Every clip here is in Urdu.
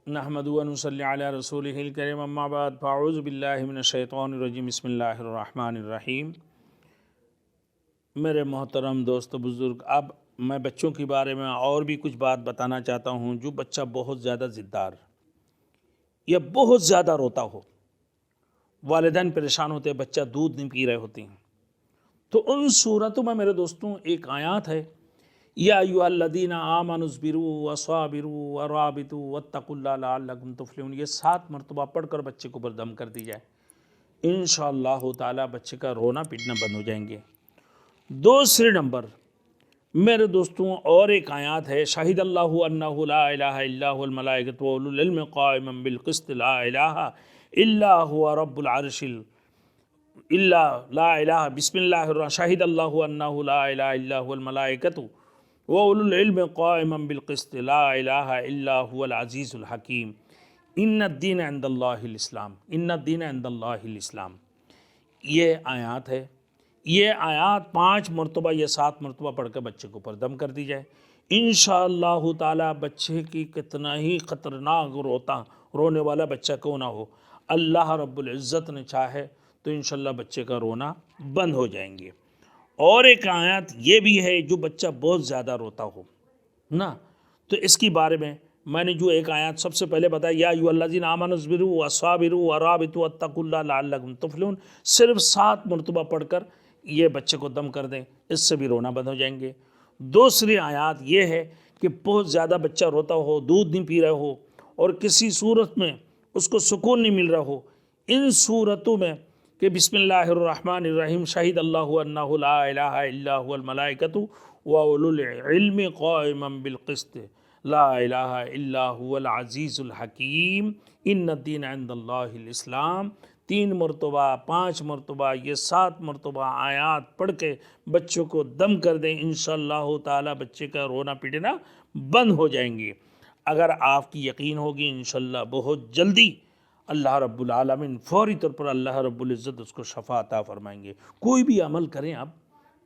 نحمدہ و نصلی علی رسولہ الکریم اما بعد فاعوذ باللہ من الشیطان الرجیم بسم اللہ الرحمن الرحیم۔ میرے محترم دوست بزرگ، اب میں بچوں کے بارے میں اور بھی کچھ بات بتانا چاہتا ہوں۔ جو بچہ بہت زیادہ ضدار یا بہت زیادہ روتا ہو، والدین پریشان ہوتے ہیں، بچہ دودھ نہیں پی رہے ہوتے ہیں، تو ان صورتوں میں میرے دوستوں ایک آیات ہے، یا ایھا الذین آمنوا اصبروا وصابروا ورابطوا واتقوا اللہ لعلکم تفلحون، یہ 7 مرتبہ پڑھ کر بچے کو بردم کر دی جائے، انشاءاللہ تعالی بچے کا رونا پیٹنا بند ہو جائیں گے۔ دوسرے نمبر میرے دوستوں اور ایک آیات ہے، شہد اللہ انہ لا الہ الا هو الملائکۃ واولو العلم قائما بالقسط لا الہ الا هو رب العرش لا الہ بسم اللہ الرحمن شہد اللہ انہ لا الہ الا هو الملائکۃ واولو العلم قائما بالقسط لا الہ الا هو العزیز الحکیم ان الدین عند اللہ الاسلام ان الدین عند اللہ الاسلام۔ یہ آیات ہے، یہ آیات 5 مرتبہ یا 7 مرتبہ پڑھ کے بچے کو پردم کر دی جائے، انشاءاللہ تعالی بچے کی کتنا ہی خطرناک رونے والا بچہ کیوں نہ ہو، اللہ رب العزت نے چاہے تو انشاءاللہ بچے کا رونا بند ہو جائیں گے۔ اور ایک آیات یہ بھی ہے، جو بچہ بہت زیادہ روتا ہو نا، تو اس کی بارے میں نے جو ایک آیات سب سے پہلے بتایا، یا ایھا الذین آمنوا اصبروا وصابروا ورابطوا واتقوا اللہ لعلکم تفلحون، صرف 7 مرتبہ پڑھ کر یہ بچے کو دم کر دیں، اس سے بھی رونا بند ہو جائیں گے۔ دوسری آیات یہ ہے کہ بہت زیادہ بچہ روتا ہو، دودھ نہیں پی رہا ہو اور کسی صورت میں اس کو سکون نہیں مل رہا ہو، ان صورتوں میں کہ بسم اللہ الرحمن الرحیم شہد اللہ انہ لا الہ الا هو الملائکۃ واولو العلم قائما بالقسط لا الہ الا هو العزیز الحکیم ان الدین عند اللہ الاسلام، 3 مرتبہ 5 مرتبہ یہ 7 مرتبہ آیات پڑھ کے بچوں کو دم کر دیں، انشاءاللہ تعالی بچے کا رونا پیٹنا بند ہو جائیں گے۔ اگر آپ کی یقین ہوگی انشاءاللہ بہت جلدی اللہ رب العالمین فوری طور پر اللہ رب العزت اس کو شفا عطا فرمائیں گے۔ کوئی بھی عمل کریں آپ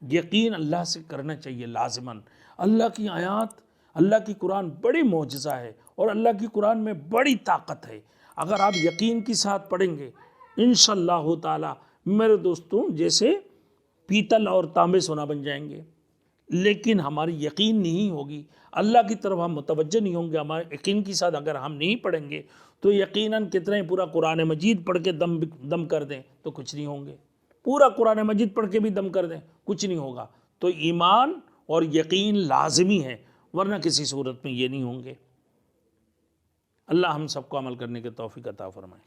یقین اللہ سے کرنا چاہیے لازماً۔ اللہ کی آیات، اللہ کی قرآن بڑی معجزہ ہے اور اللہ کی قرآن میں بڑی طاقت ہے، اگر آپ یقین کے ساتھ پڑھیں گے انشاءاللہ تعالی میرے دوستوں جیسے پیتل اور تانبے سونا بن جائیں گے۔ لیکن ہماری یقین نہیں ہوگی، اللہ کی طرف ہم متوجہ نہیں ہوں گے، ہمارے یقین کے ساتھ اگر ہم نہیں پڑھیں گے تو یقیناً کتنا ہی پورا قرآن مجید پڑھ کے دم کر دیں تو کچھ نہیں ہوں گے، پورا قرآن مجید پڑھ کے بھی دم کر دیں کچھ نہیں ہوگا۔ تو ایمان اور یقین لازمی ہے، ورنہ کسی صورت میں یہ نہیں ہوں گے۔ اللہ ہم سب کو عمل کرنے کے توفیق عطا فرمائے۔